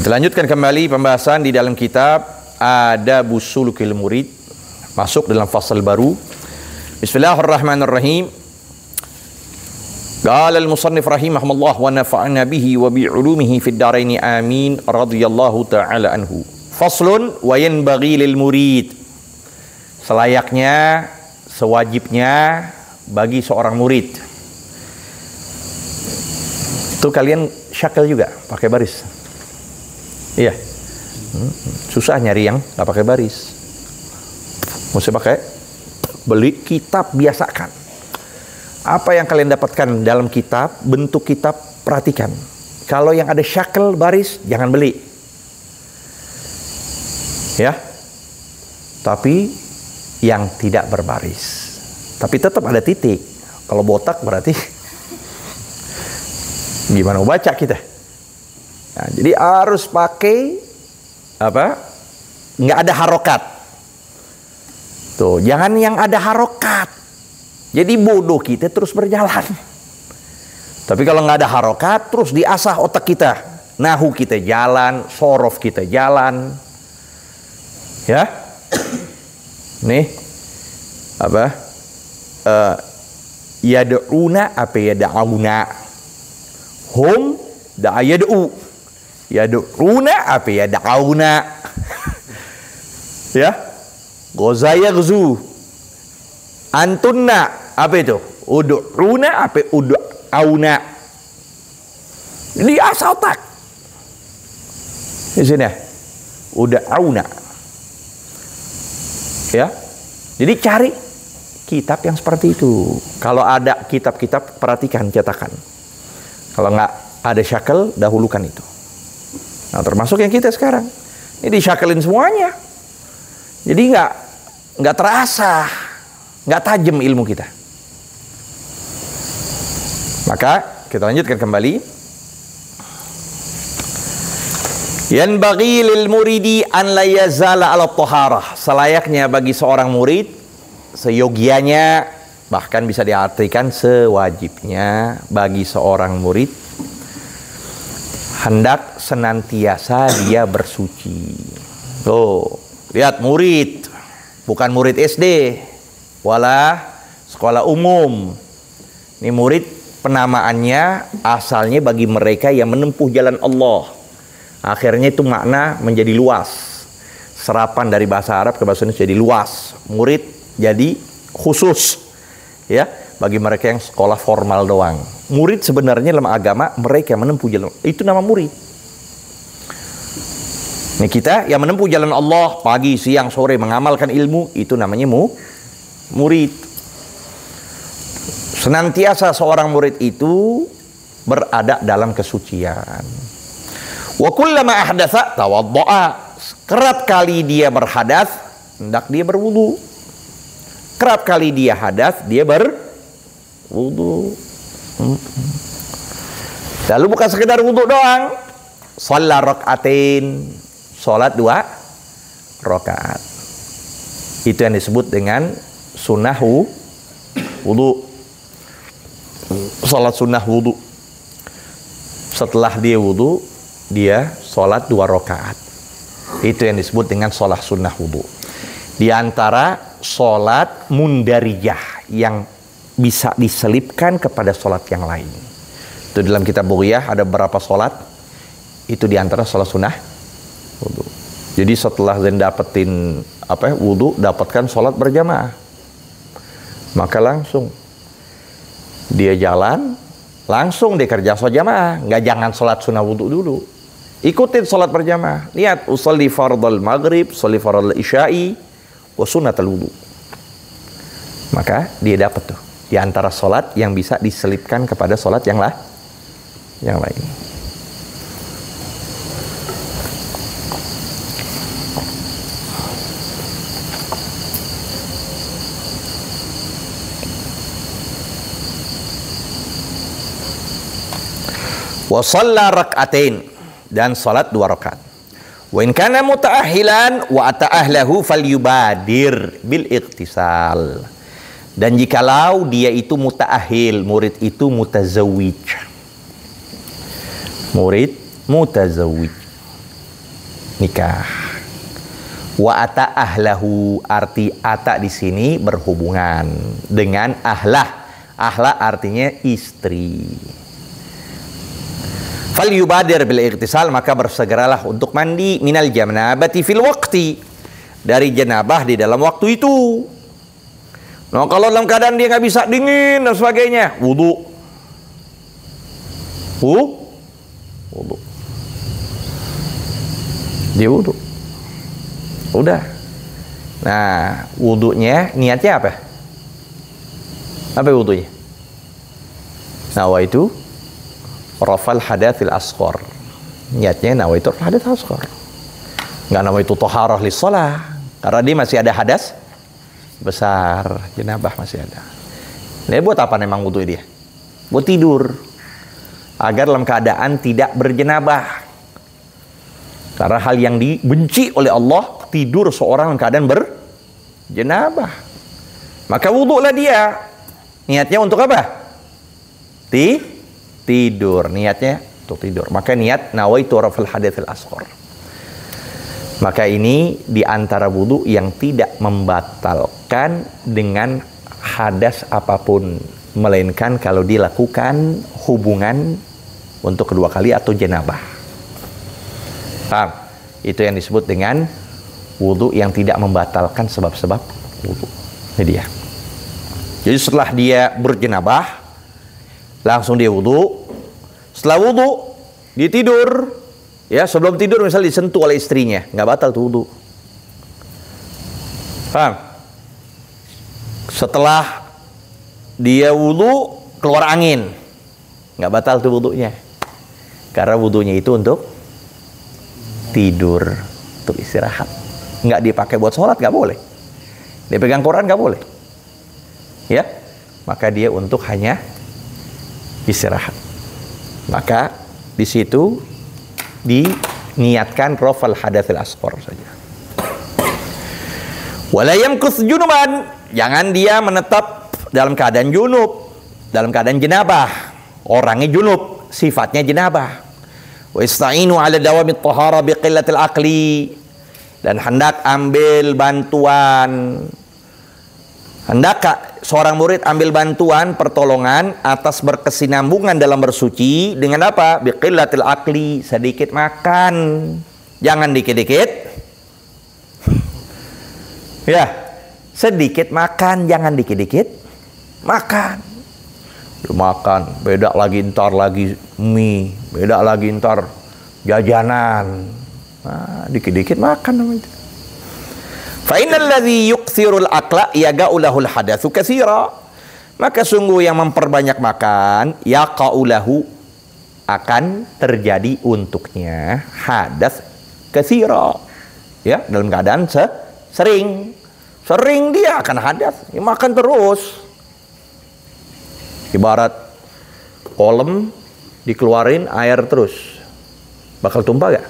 Kita lanjutkan kembali pembahasan di dalam kitab Adabus Sulukil Murid, masuk dalam fasal baru. Bismillahirrahmanirrahim. Qala al-musannif rahimahullah wa nafa'na bihi wa bi'ulumihi fid dharain amin radhiyallahu ta'ala anhu. Faslun wa yanbaghi lil murid. Selayaknya, sewajibnya bagi seorang murid. Itu kalian syakal juga pakai baris. Iya. Susah nyari yang nggak pakai baris. Mesti pakai beli kitab, biasakan. Apa yang kalian dapatkan dalam kitab, bentuk kitab, perhatikan. Kalau yang ada syakal baris, jangan beli. Ya. Tapi yang tidak berbaris. Tapi tetap ada titik. Kalau botak berarti gimana mau baca kita? Nah, jadi harus pakai apa? Nggak ada harokat. Tuh, jangan yang ada harokat. Jadi bodoh kita terus berjalan. Tapi kalau nggak ada harokat, terus diasah otak kita. Nahu kita jalan, sorof kita jalan. Ya, nih apa? Yad'una apa yad'auna? Hum da'yad'u. Yad'una apa yad'auna? Ya, gozaya gzu. Antunna apa itu? Ud'una apa ud'auna? Ini asal otak. Di sini ya. Ud'auna. Ya. Jadi cari kitab yang seperti itu. Kalau ada kitab-kitab, perhatikan cetakan. Kalau nggak ada syakal, dahulukan itu. Nah, termasuk yang kita sekarang. Ini disyakalin semuanya. Jadi nggak terasa, nggak tajam ilmu kita. Maka kita lanjutkan kembali. Yanbaghi lil muridi an la yazala ala taharah. Selayaknya bagi seorang murid, seyogianya, bahkan bisa diartikan sewajibnya bagi seorang murid, hendak senantiasa dia bersuci. Tuh, lihat murid, bukan murid SD, wala sekolah umum. Ini murid, penamaannya asalnya bagi mereka yang menempuh jalan Allah. Akhirnya itu makna menjadi luas. Serapan dari bahasa Arab ke bahasa Indonesia jadi luas. Murid jadi khusus. Ya, bagi mereka yang sekolah formal doang. Murid sebenarnya dalam agama mereka yang menempuh jalan. Itu nama murid. Ini kita yang menempuh jalan Allah pagi, siang, sore mengamalkan ilmu, itu namanya murid. Senantiasa seorang murid itu berada dalam kesucian. Wa kullama ahdatsa tawaddaa. Kerap kali dia berhadas, hendak dia berwudu. Kerap kali dia hadas, dia berwudu. Lalu bukan sekedar wudu doang. Shalla rakaatain, salat 2 rakaat. Itu yang disebut dengan sunnah wudu. Salat sunnah wudu. Setelah dia wudu, dia salat 2 rakaat. Itu yang disebut dengan salat sunnah wudu. Di antara salat mundarijah yang bisa diselipkan kepada sholat yang lain. Itu dalam kitab Bughyah ada beberapa sholat. Itu diantara sholat sunnah wudu. Jadi setelah dapetin wudu, dapatkan sholat berjamaah. Maka langsung dia jalan, langsung dia kerja sholat jamaah. Nggak jangan sholat sunnah wudu dulu. Ikutin sholat berjamaah. Lihat, usolli fardal maghrib, usolli fardal isya'i, wa sunnatul wudu. Maka dia dapat tuh. Di antara sholat yang bisa diselipkan kepada sholat yang lain. Wa shalla rak'atain, dan sholat 2 rakaat. Wa in kana muta'ahhilan wa ata'ahlahu falyubadir bil ightisal. Dan jikalau dia itu muta'ahil, murid itu mutazawwij. Murid mutazawwij. nikah. Wa ata ahlahu, arti ata di sini berhubungan dengan ahlah. Ahlah artinya istri. Fal yubadir bil ightisal, maka bersegeralah untuk mandi minal janabati fil waqti, dari janabah di dalam waktu itu. Nah, kalau dalam keadaan dia nggak bisa, dingin dan sebagainya, wudu. Wudu. Dia wudu. Udah. Nah, wudunya niatnya apa? Apa wudunya? Nawaitu rafal hadatsil asghar. Niatnya nawaitu hadats asghar. Enggak nawaitu thaharah lis shalah, karena dia masih ada hadas besar, jenabah masih ada. Nah, buat apa memang wudu dia? Buat tidur. Agar dalam keadaan tidak berjenabah. Karena hal yang dibenci oleh Allah, tidur seorang dalam keadaan berjenabah. Maka wudulah dia. Niatnya untuk apa? Tidur. Niatnya untuk tidur. Maka niat nawaitu rafal hadatsil asghar. Maka ini di antara wudu yang tidak membatalkan dengan hadas apapun, melainkan kalau dilakukan hubungan untuk kedua kali atau janabah. Paham? Itu yang disebut dengan wudu yang tidak membatalkan sebab-sebab wudu. Ini dia. Jadi setelah dia berjenabah, langsung dia wudu. Setelah wudu, dia tidur. Ya, sebelum tidur misalnya disentuh oleh istrinya, nggak batal tuh wudu. Paham? Setelah dia wudu, keluar angin, nggak batal tuh wudunya. Karena wudunya itu untuk tidur, untuk istirahat. Nggak dipakai buat sholat, nggak boleh. Dia pegang Quran, nggak boleh. Ya, maka dia untuk hanya istirahat. Maka di situ diniatkan rafal hadatsil asghar saja. Wala yamkuth junuban, jangan dia menetap dalam keadaan junub, dalam keadaan jenabah. Orangnya junub, sifatnya jenabah. Wa ista'inu 'ala dawamit thahara biqillatil aqli, dan hendak ambil bantuan. Hendak seorang murid ambil bantuan, pertolongan atas berkesinambungan dalam bersuci dengan apa? Biqillatil aqli, sedikit makan. Jangan dikit-dikit. Ya, sedikit makan, jangan dikit-dikit makan. Makan, beda lagi ntar lagi mie, beda lagi ntar jajanan. Nah, dikit-dikit makan namanya. Fa innal ladzi yuqthirul aqla yaqa'u lahul hadatsu katsira. Maka sungguh yang memperbanyak makan, yaqa'u lahu, akan terjadi untuknya hadas katsira. Ya, dalam keadaan sering dia akan hadas, ya, makan terus. Ibarat kolam dikeluarin air terus, bakal tumpah gak?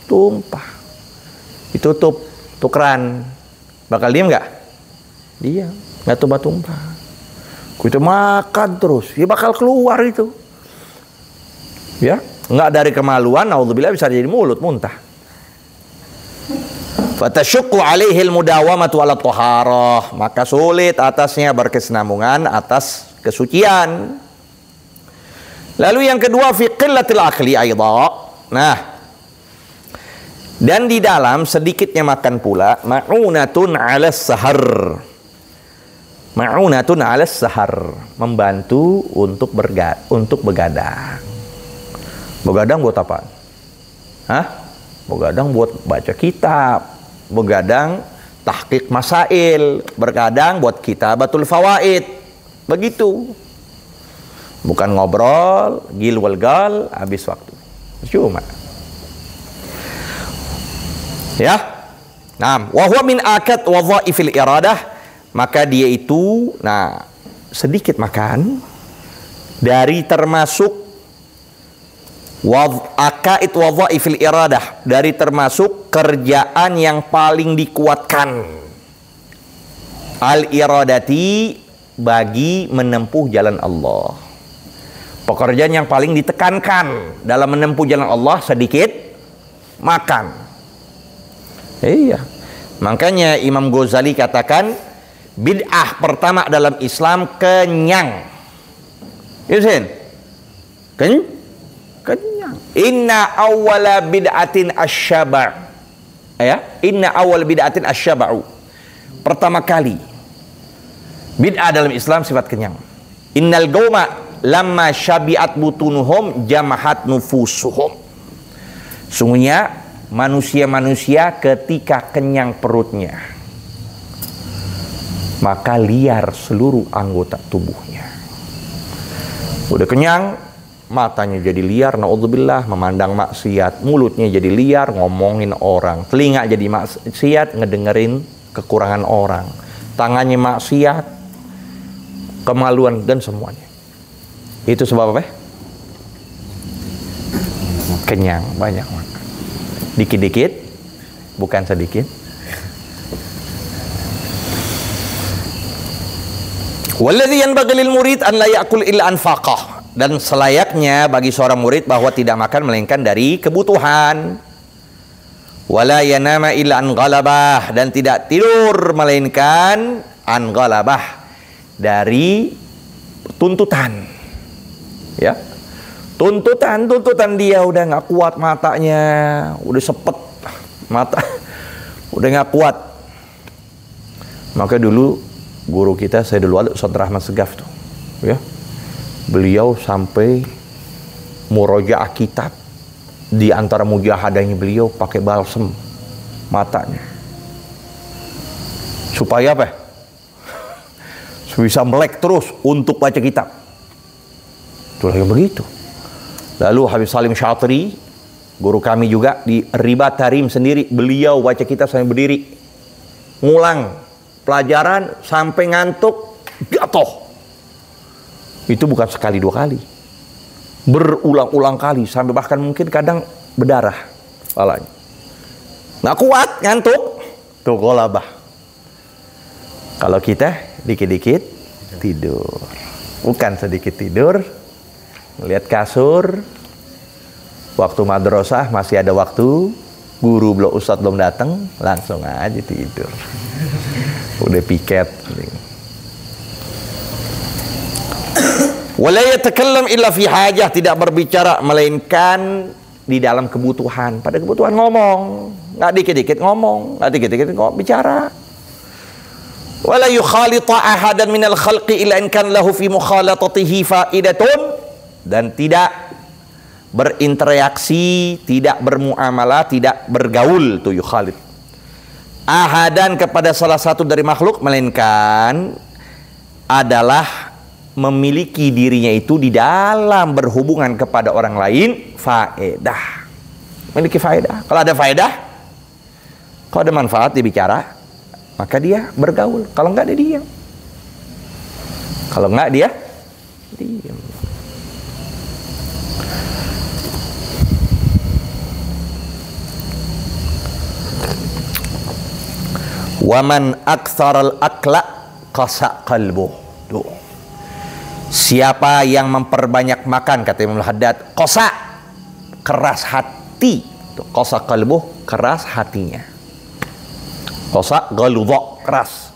Tumpah. Ditutup keran, bakal diam nggak? Diam, nggak tumpah-tumpah. Kita makan terus, ya bakal keluar itu. Ya, nggak dari kemaluan, naudzubillah bisa jadi mulut muntah. Fatashuqqu alaihi almudawamatu ala thaharah, maka sulit atasnya berkesinambungan atas kesucian. Lalu yang kedua, fi qillatil aqli aidha. Nah, dan di dalam sedikitnya makan pula, ma'unatun 'alas sahar. Ma'unatun 'alas sahar, membantu untuk begadang. Begadang buat apa? Hah? Begadang buat baca kitab, begadang tahqiq masail, begadang buat kitabatul fawaid. Begitu. Bukan ngobrol, gil wal gal, habis waktu. Cuma. Ya, nah, wa huwa min akad wadhaifil iradah, maka dia itu, nah, sedikit makan dari termasuk akaid wadhaifil iradah, dari termasuk kerjaan yang paling dikuatkan al iradati, bagi menempuh jalan Allah. Pekerjaan yang paling ditekankan dalam menempuh jalan Allah, sedikit makan. Iya. Makanya Imam Ghazali katakan bid'ah pertama dalam Islam kenyang. Yusin. Kenyang. Inna awwala bid'atin asyaba'. Ya, inna awwal bid'atin asyaba'u. Pertama kali bid'ah dalam Islam sifat kenyang. Innal gauma lamma syabi'at butunuhum jamahat nufusuhum. Sungguhnya manusia-manusia ketika kenyang perutnya, maka liar seluruh anggota tubuhnya. Udah kenyang, matanya jadi liar, naudzubillah, memandang maksiat, mulutnya jadi liar, ngomongin orang, telinga jadi maksiat, ngedengerin kekurangan orang, tangannya maksiat, kemaluan dan semuanya. Itu sebab apa? Kenyang, banyak makan. Dikit-dikit, bukan sedikit. Walladzi yanbaghi lil murid an la ya'kul illa an faqah. Dan selayaknya bagi seorang murid bahwa tidak makan melainkan dari kebutuhan. Wala yanama illa an ghalabah, dan tidak tidur melainkan an ghalabah, dari tuntutan. Ya. Tuntutan dia udah nggak kuat matanya, udah sepet mata, udah nggak kuat. Maka dulu guru kita, saya dulu ada Ustaz Rahmat Segaf tuh, ya. Beliau sampai murojaah kitab, di antara mujahadahnya beliau pakai balsem matanya. Supaya apa? Bisa melek terus untuk baca kitab. Itulah yang begitu. Lalu Habib Salim Syatri, guru kami juga di Riba Tarim sendiri, beliau baca kitab sampai berdiri, ngulang pelajaran sampai ngantuk, jatuh. Itu bukan sekali dua kali, berulang-ulang kali, sampai bahkan mungkin kadang berdarah kepalanya. Nggak kuat, ngantuk, tuh golabah. Kalau kita dikit-dikit tidur, bukan sedikit tidur, melihat kasur, waktu madrasah masih ada waktu, guru belum, ustadz belum datang, langsung aja tidur. Udah piket. Wala yatakallam illa fi hajah, tidak berbicara melainkan di dalam kebutuhan. Pada kebutuhan ngomong, nggak dikit-dikit ngomong, nggak dikit-dikit bicara. Wala yukhalita ahadan minal khalqi illa in kan lahu fi mukhalatatihi faidatun, dan tidak berinteraksi, tidak bermuamalah, tidak bergaul, tuh yukhalit ahadan kepada salah satu dari makhluk, melainkan adalah memiliki dirinya itu di dalam berhubungan kepada orang lain faedah, memiliki faedah. Kalau ada faedah, kalau ada manfaat dibicara, maka dia bergaul. Kalau enggak dia diam. Kalau enggak dia diam. Waman aktsaral akla qasa qalbuh. Tuh. Siapa yang memperbanyak makan, kata Imam Al-Haddad, qasa, keras hati. Tuh, qasa qalbuh, keras hatinya. Qasa ghaludha, keras.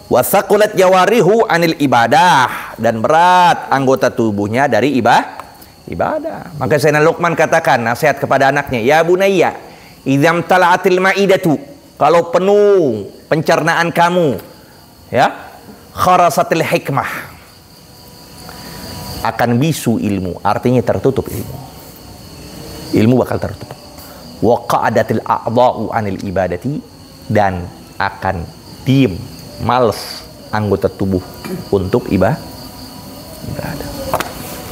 Wa thaqulat jawarihu anil ibadah, dan berat anggota tubuhnya dari ibadah. Maka Sayyidina Luqman katakan nasihat kepada anaknya, ya bunayya, idzam tala'atil ma'idatu, kalau penuh pencernaan kamu, ya, kharasatil hikmah, akan bisu ilmu, artinya tertutup ilmu bakal tertutup. Wa qa'adatil a'dha'u anil ibadati, dan akan diem, males anggota tubuh untuk ibadah.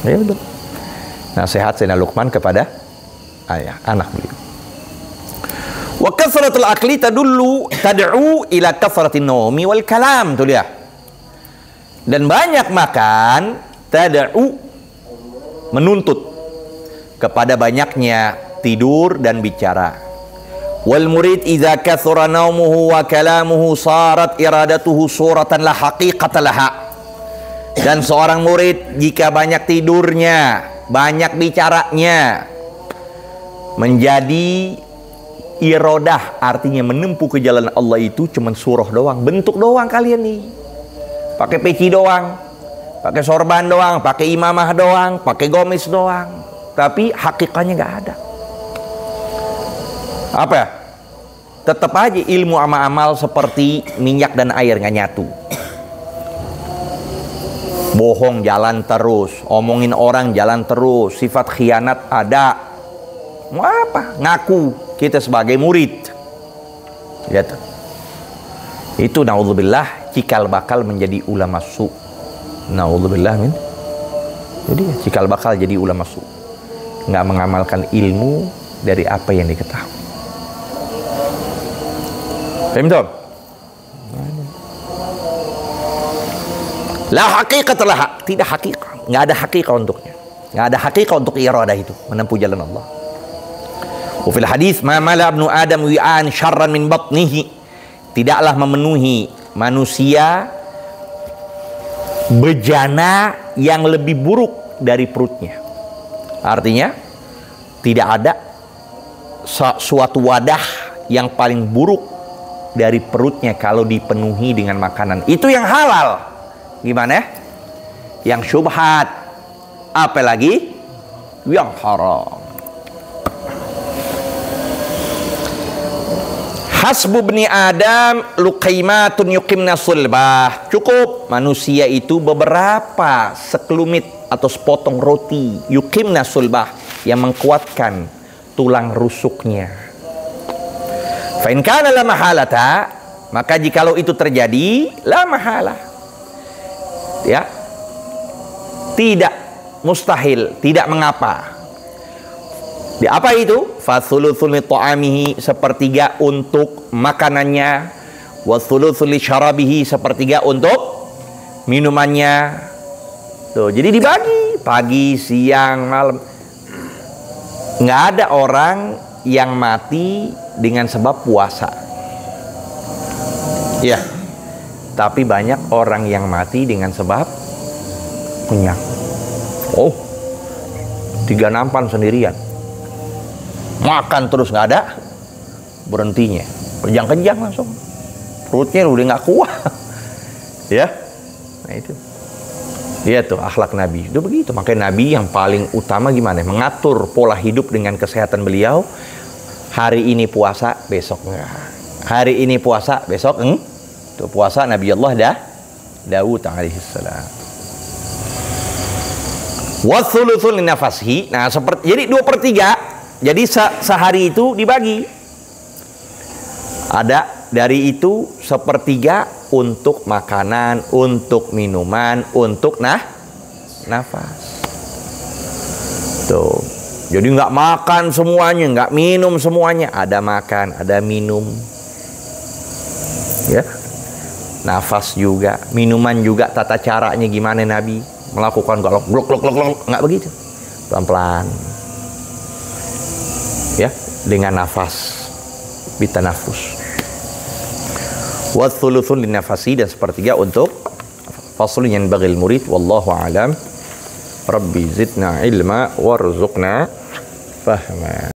Ya betul. Nasihat Sayyidina Luqman kepada ayah, anak beliau. Wa kasratul akli tad'u ila kasratin naumi wal kalam, tuh dia. Dan banyak makan tad'u, menuntut kepada banyaknya tidur dan bicara. Wal murid idza kathura naumuhu wa kalamuhu sarat iradatuhu suratan la haqiqata laha. Dan seorang murid jika banyak tidurnya, banyak bicaranya, menjadi Iradah artinya menempuh ke jalan Allah itu cuman surah doang, bentuk doang kalian nih. Pakai peci doang, pakai sorban doang, pakai imamah doang, pakai gomis doang. Tapi hakikatnya nggak ada. Apa ya? Tetap aja ilmu sama amal seperti minyak dan air nggak nyatu. Bohong jalan terus, omongin orang jalan terus, sifat khianat ada. Mau apa? Ngaku kita sebagai murid. Lihat. Itu naudzubillah cikal bakal menjadi ulama su. Naudzubillah min. Jadi cikal bakal jadi ulama su. Nggak mengamalkan ilmu dari apa yang diketahui. Paham tak? La hakikat lah, tidak hakikat, nggak ada hakikat untuknya, nggak ada hakikat untuk iradah itu menempuh jalan Allah. Wafil hadis, ma mala ibnu Adam wi'an syarran min batnihi, tidaklah memenuhi manusia bejana yang lebih buruk dari perutnya. Artinya tidak ada suatu wadah yang paling buruk dari perutnya kalau dipenuhi dengan makanan itu yang halal. Gimana? Yang syubhat, apalagi yang haram. Hasbu bni Adam luqaimatun yuqimna sulbah. Cukup manusia itu beberapa sekelumit atau sepotong roti yuqimna sulbah yang mengkuatkan tulang rusuknya. Fa in kana la mahalata, maka jikalau itu terjadi la mahalah. Ya. Tidak mustahil, tidak mengapa. Di apa itu? Fathulutsul li ta'amihi, sepertiga untuk makanannya, wa thulutsul li syarabihi, sepertiga untuk minumannya. Tuh, jadi dibagi pagi, siang, malam. Nggak ada orang yang mati dengan sebab puasa. Ya. Tapi banyak orang yang mati dengan sebab kenyang. Oh, 3 nampan sendirian. Makan terus nggak ada berhentinya, kejang-kejang langsung, perutnya udah nggak kuat. Ya, nah itu dia tuh akhlak Nabi itu begitu. Makanya Nabi yang paling utama gimana mengatur pola hidup dengan kesehatan beliau. Hari ini puasa, besok enggak. Hari ini puasa, besok itu puasa Nabi Allah Daud alaihissalam. Wa thuluthun linafasihi. Nah, seperti jadi 2/3. Jadi sehari itu dibagi. Ada dari itu 1/3 untuk makanan, untuk minuman, untuk nafas. Tuh. Jadi nggak makan semuanya, nggak minum semuanya. Ada makan, ada minum. Ya. Nafas juga, minuman juga tata caranya gimana Nabi melakukan glok nggak begitu. Pelan-pelan. Ya, dengan nafas, bitanafus. Wa thuluthun linafasi, dan 1/3 untuk faslun yang bagil murid. Wallahu alam. Rabbi zidna ilma warzuqna fahma.